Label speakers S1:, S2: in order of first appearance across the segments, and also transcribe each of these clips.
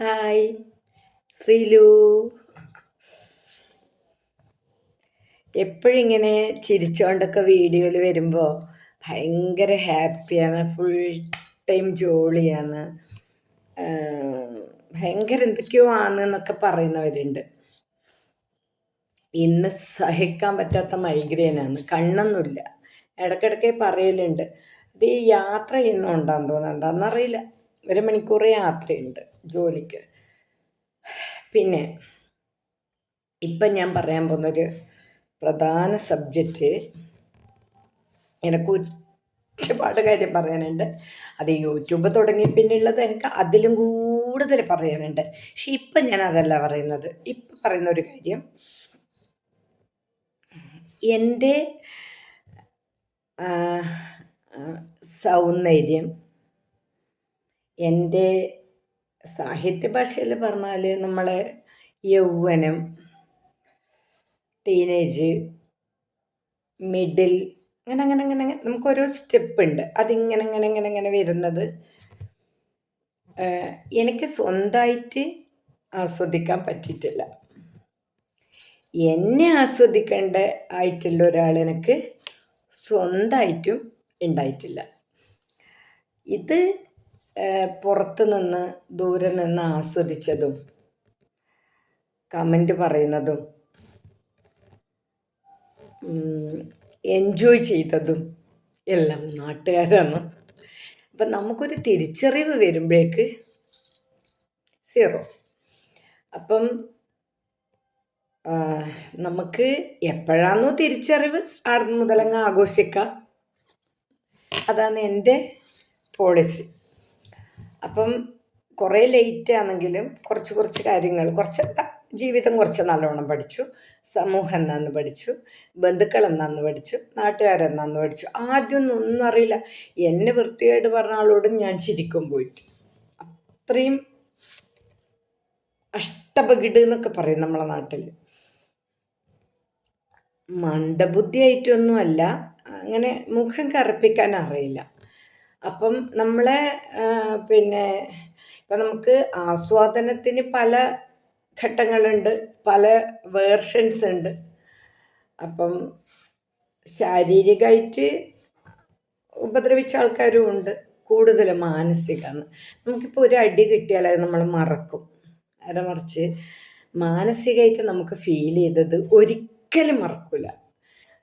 S1: Hi Sreelu. എപ്പോഴിങ്ങനെ ചിരിച്ചുകൊണ്ടൊക്കെ വീഡിയോയിൽ വരുമ്പോൾ ഭയങ്കര ഹാപ്പിയാണ്, ഫുൾ ടൈം ജോളിയാണ്, ഭയങ്കര എന്തൊക്കെയോ ആണെന്നൊക്കെ പറയുന്നവരുണ്ട്. ഇന്ന് സഹിക്കാൻ പറ്റാത്ത മൈഗ്രെയിനാണ്, കണ്ണൊന്നുമില്ല. ഇടയ്ക്കിടയ്ക്ക് പറയലുണ്ട്. ഇത് ഈ യാത്ര ചെയ്യുന്നുണ്ടാന്ന് തോന്നുന്നു, എന്താണെന്നറിയില്ല. 1 മണിക്കൂർ യാത്രയുണ്ട് ജോലിക്ക്. പിന്നെ ഇപ്പം ഞാൻ പറയാൻ പോകുന്നൊരു പ്രധാന സബ്ജക്റ്റ്, എനിക്ക് ഒരുപാട് കാര്യം പറയാനുണ്ട്. അത് യൂട്യൂബ് തുടങ്ങി പിന്നുള്ളത് എനിക്ക് അതിലും കൂടുതൽ പറയാനുണ്ട്. പക്ഷെ ഇപ്പം ഞാൻ അതല്ല പറയുന്നത്. ഇപ്പം പറയുന്ന ഒരു കാര്യം, എൻ്റെ സൗന്ദര്യം, എൻ്റെ സാഹിത്യ ഭാഷയിൽ പറഞ്ഞാൽ നമ്മളെ യൗവനം, ടീനേജ്, മിഡിൽ, അങ്ങനെ അങ്ങനെ അങ്ങനെ അങ്ങനെ നമുക്കൊരോ സ്റ്റെപ്പ് ഉണ്ട്. അതിങ്ങനെ ഇങ്ങനെ ഇങ്ങനെ ഇങ്ങനെ വരുന്നത് എനിക്ക് സ്വന്തമായിട്ട് ആസ്വദിക്കാൻ പറ്റിയിട്ടില്ല. എന്നെ ആസ്വദിക്കേണ്ട ആയിട്ടുള്ള ഒരാൾ എനിക്ക് സ്വന്തമായിട്ടും ഉണ്ടായിട്ടില്ല. ഇത് പുറത്ത് നിന്ന് ദൂരെ നിന്ന് ആസ്വദിച്ചതും കമൻറ്റ് പറയുന്നതും എൻജോയ് ചെയ്തതും എല്ലാം നാട്ടുകാരാണ്. അപ്പം നമുക്കൊരു തിരിച്ചറിവ് വരുമ്പോഴേക്ക് സീറോ. അപ്പം നമുക്ക് എപ്പോഴാണോ തിരിച്ചറിവ് അവിടെ മുതലങ്ങ് ആഘോഷിക്കാം. അതാണ് എൻ്റെ പോളിസി. അപ്പം കുറേ ലേറ്റ് ആണെങ്കിലും കുറച്ച് കാര്യങ്ങൾ, ജീവിതം കുറച്ച് നല്ലോണം പഠിച്ചു, സമൂഹം എന്നാന്ന് പഠിച്ചു, ബന്ധുക്കൾ എന്നാന്ന് പഠിച്ചു, നാട്ടുകാരെന്നാന്ന് പഠിച്ചു. ആദ്യമൊന്നും അറിയില്ല. എന്നെ വൃത്തിയായിട്ട് പറഞ്ഞ ആളോടും ഞാൻ ചിരിക്കും പോയിട്ട്. അത്രയും അഷ്ടപകിട് എന്നൊക്കെ പറയും നമ്മളെ നാട്ടിൽ. മന്ദബുദ്ധിയായിട്ടൊന്നുമല്ല, അങ്ങനെ മുഖം കറുപ്പിക്കാൻ അറിയില്ല. അപ്പം നമ്മളെ ഇപ്പം നമുക്ക് ആസ്വാദനത്തിന് പല ഘട്ടങ്ങളുണ്ട്, പല വേർഷൻസ് ഉണ്ട്. അപ്പം ശാരീരികമായിട്ട് ഉപദ്രവിച്ച ആൾക്കാരും ഉണ്ട്, കൂടുതൽ മാനസികമാണ്. നമുക്കിപ്പോൾ ഒരു അടി കിട്ടിയാൽ അത് നമ്മൾ മറക്കും. അത് മറിച്ച് മാനസികമായിട്ട് നമുക്ക് ഫീൽ ചെയ്തത് ഒരിക്കലും മറക്കില്ല,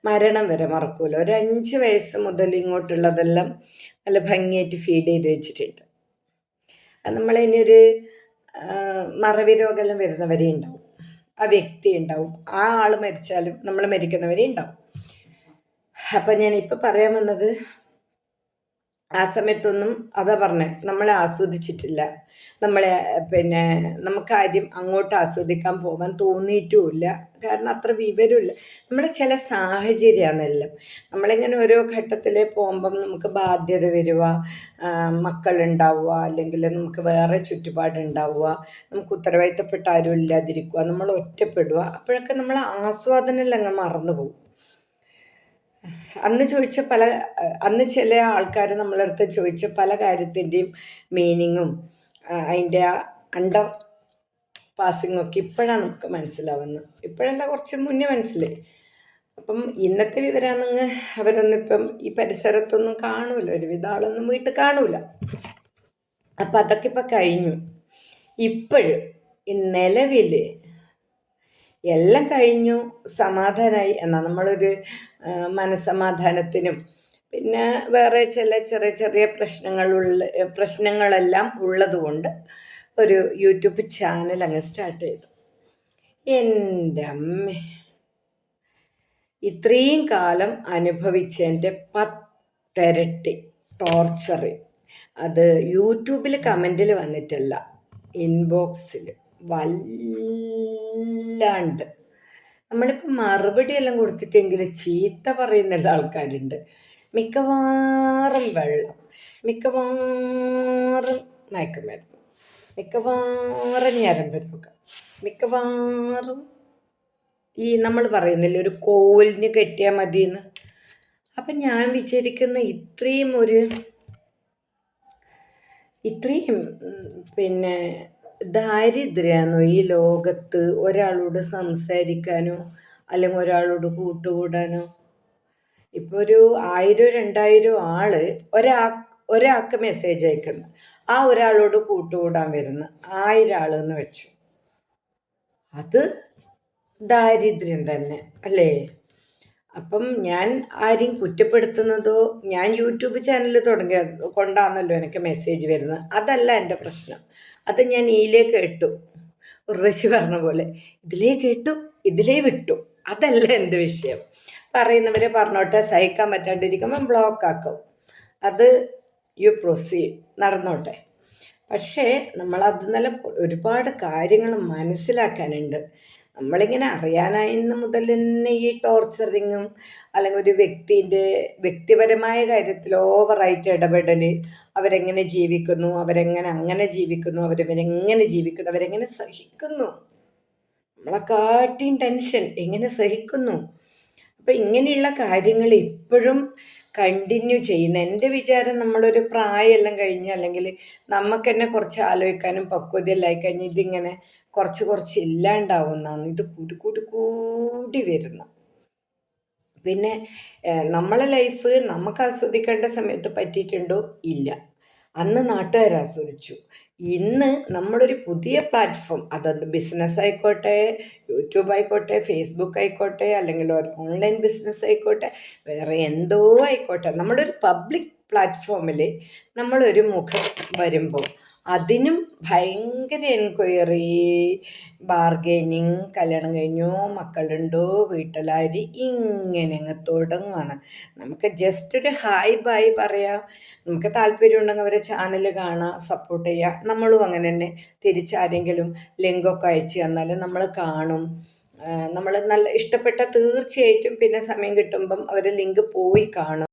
S1: മരണം വരെ മറക്കൂല. ഒരു 5 വയസ്സ് മുതൽ ഇങ്ങോട്ടുള്ളതെല്ലാം നല്ല ഭംഗിയായിട്ട് ഫീഡ് ചെയ്ത് വെച്ചിട്ടുണ്ട്. അത് നമ്മളിനി ഒരു മറവി രോഗമെല്ലാം വരുന്നവരെ ഉണ്ടാവും, ആ വ്യക്തി ഉണ്ടാവും, ആ ആൾ മരിച്ചാലും നമ്മൾ മരിക്കുന്നവരെ ഉണ്ടാവും. അപ്പം ഞാനിപ്പോൾ പറയാൻ വന്നത്, ആ സമയത്തൊന്നും അതാ പറഞ്ഞത്, നമ്മളെ ആസ്വദിച്ചിട്ടില്ല. നമ്മളെ നമുക്കാദ്യം അങ്ങോട്ട് ആസ്വദിക്കാൻ പോകാൻ തോന്നിയിട്ടുമില്ല. കാരണം അത്ര വിവരമില്ല. നമ്മുടെ ചില സാഹചര്യമാണെല്ലാം. നമ്മളിങ്ങനെ ഓരോ ഘട്ടത്തിൽ പോകുമ്പം നമുക്ക് ബാധ്യത വരിക, മക്കളുണ്ടാവുക, അല്ലെങ്കിൽ നമുക്ക് വേറെ ചുറ്റുപാടുണ്ടാവുക, നമുക്ക് ഉത്തരവാദിത്തപ്പെട്ട ആരും ഇല്ലാതിരിക്കുക, നമ്മൾ ഒറ്റപ്പെടുക. അപ്പോഴൊക്കെ നമ്മൾ ആസ്വാദനമെല്ലാം അങ്ങ് മറന്നു പോകും. അന്ന് ചില ആൾക്കാർ നമ്മളടുത്ത് ചോദിച്ച പല കാര്യത്തിൻ്റെയും മീനിങ്ങും അതിൻ്റെ അണ്ടർ പാസിങ്ങൊക്കെ ഇപ്പോഴാണ് നമുക്ക് മനസ്സിലാവുന്നത്. ഇപ്പോഴല്ല, കുറച്ച് മുന്നേ മനസ്സിലായി. അപ്പം ഇന്നത്തെ വിവരമാണെങ്കിൽ അവരൊന്നും ഇപ്പം ഈ പരിസരത്തൊന്നും കാണൂല, ഒരുവിധ ആളൊന്നും വീട്ടിൽ കാണൂല. അപ്പം അതൊക്കെ ഇപ്പം കഴിഞ്ഞു. ഇപ്പോഴും ഈ നിലവിൽ എല്ലാം കഴിഞ്ഞു, സമാധാനമായി എന്നാൽ നമ്മളൊരു മനസ്സമാധാനത്തിനും പിന്നെ വേറെ ചില ചെറിയ ചെറിയ പ്രശ്നങ്ങളെല്ലാം ഉള്ളതുകൊണ്ട് ഒരു യൂട്യൂബ് ചാനൽ അങ്ങ് സ്റ്റാർട്ട് ചെയ്തു. എൻ്റെ അമ്മ, ഇത്രയും കാലം അനുഭവിച്ചതിൻ്റെ 10 ഇരട്ടി ടോർച്ചർ. അത് യൂട്യൂബിൽ കമൻറ്റിൽ വന്നിട്ടല്ല, ഇൻബോക്സിൽ വല്ലാണ്ട്. നമ്മളിപ്പോൾ മറുപടി എല്ലാം കൊടുത്തിട്ടെങ്കിലും ചീത്ത പറയുന്നുള്ള ആൾക്കാരുണ്ട്. മിക്കവാറും വെള്ളം, മിക്കവാറും മയക്കുമരുന്ന്, മിക്കവാറും ഞരമ്പ് രോഗം, മിക്കവാറും ഈ നമ്മൾ പറയുന്നില്ല ഒരു കോലിന് കെട്ടിയാൽ മതിയെന്ന്. അപ്പം ഞാൻ വിചാരിക്കുന്ന ഇത്രയും ദാരിദ്ര്യമാണോ ഈ ലോകത്ത് ഒരാളോട് സംസാരിക്കാനോ അല്ലെങ്കിൽ ഒരാളോട് കൂട്ടുകൂടാനോ? ഇപ്പോൾ ഒരു 1000 2000 ആള് ഒരാ ഒരാൾക്ക് മെസ്സേജ് അയക്കുന്നു, ആ ഒരാളോട് കൂട്ടുകൂടാൻ വരുന്നു 1000 ആളെന്ന് വെച്ചു. അത് ദാരിദ്ര്യം തന്നെ അല്ലേ? അപ്പം ഞാൻ ആരെയും കുറ്റപ്പെടുത്തുന്നതോ, ഞാൻ യൂട്യൂബ് ചാനൽ തുടങ്ങിയ കൊണ്ടാണല്ലോ എനിക്ക് മെസ്സേജ് വരുന്നത്, അതല്ല എൻ്റെ പ്രശ്നം. അത് ഞാൻ ഇതിലേ കേട്ടു, ഉർവശി പറഞ്ഞ പോലെ ഇതിലേ കേട്ടു ഇതിലേ വിട്ടു, അതല്ല എൻ്റെ വിഷയം. പറയുന്നവരെ പറഞ്ഞോട്ടെ, സഹിക്കാൻ പറ്റാണ്ടിരിക്കുമ്പോൾ ബ്ലോക്ക് ആക്കും, അത് യു പ്രൊസീഡ്, നടന്നോട്ടെ. പക്ഷേ നമ്മളത് നല്ല ഒരുപാട് കാര്യങ്ങൾ മനസ്സിലാക്കാനുണ്ട്. നമ്മളിങ്ങനെ അറിയാനായിന്ന് മുതൽ തന്നെ ഈ ടോർച്ചറിങ്ങും അല്ലെങ്കിൽ ഒരു വ്യക്തിപരമായ കാര്യത്തിൽ ഓവറായിട്ട് ഇടപെടൽ, അവരെങ്ങനെ ജീവിക്കുന്നു, അവരെങ്ങനെ അങ്ങനെ ജീവിക്കുന്നു, അവരെങ്ങനെ ജീവിക്കുന്നു, അവരെങ്ങനെ സഹിക്കുന്നു, നമ്മളെക്കാട്ടിയും ടെൻഷൻ എങ്ങനെ സഹിക്കുന്നു. അപ്പം ഇങ്ങനെയുള്ള കാര്യങ്ങൾ ഇപ്പോഴും കണ്ടിന്യൂ ചെയ്യുന്ന എൻ്റെ വിചാരം, നമ്മളൊരു പ്രായമെല്ലാം കഴിഞ്ഞ് അല്ലെങ്കിൽ നമുക്ക് തന്നെ കുറച്ച് ആലോചിക്കാനും പക്വതയെല്ലാം കഴിഞ്ഞ് ഇതിങ്ങനെ കുറച്ച് കുറച്ച് ഇല്ലാണ്ടാവുന്നതാണ്. ഇത് കൂടി കൂടി കൂടി വരുന്നു. പിന്നെ നമ്മളെ ലൈഫ് നമുക്ക് ആസ്വദിക്കേണ്ട സമയത്ത് പറ്റിയിട്ടുണ്ടോ? ഇല്ല. അന്ന് നാട്ടുകാർ ആസ്വദിച്ചു. ഇന്ന് നമ്മളൊരു പുതിയ പ്ലാറ്റ്ഫോം, അതത് ബിസിനസ് ആയിക്കോട്ടെ, യൂട്യൂബ് ആയിക്കോട്ടെ, ഫേസ്ബുക്ക് ആയിക്കോട്ടെ, അല്ലെങ്കിൽ ഒരു ഓൺലൈൻ ബിസിനസ് ആയിക്കോട്ടെ, വേറെ എന്തോ ആയിക്കോട്ടെ, നമ്മളൊരു പബ്ലിക് പ്ലാറ്റ്ഫോമിൽ നമ്മളൊരു മുഖം വരുമ്പോൾ അതിനും ഭയങ്കര എൻക്വയറി, ബാർഗൈനിങ്, കല്യാണം കഴിഞ്ഞോ, മക്കളുണ്ടോ, വീട്ടിലാരി, ഇങ്ങനെ അങ്ങ് തുടങ്ങുവാണ്. നമുക്ക് ജസ്റ്റ് ഒരു ഹായ് ബായ് പറയാം, നമുക്ക് താല്പര്യമുണ്ടെങ്കിൽ അവരെ ചാനൽ കാണാം, സപ്പോർട്ട് ചെയ്യുക. നമ്മളും അങ്ങനെ തന്നെ തിരിച്ചാരെങ്കിലും ലിങ്കൊക്കെ അയച്ചു തന്നാൽ നമ്മൾ കാണും. നമ്മൾ നല്ല ഇഷ്ടപ്പെട്ട തീർച്ചയായിട്ടും പിന്നെ സമയം കിട്ടുമ്പം അവർ ലിങ്ക് പോയി കാണും.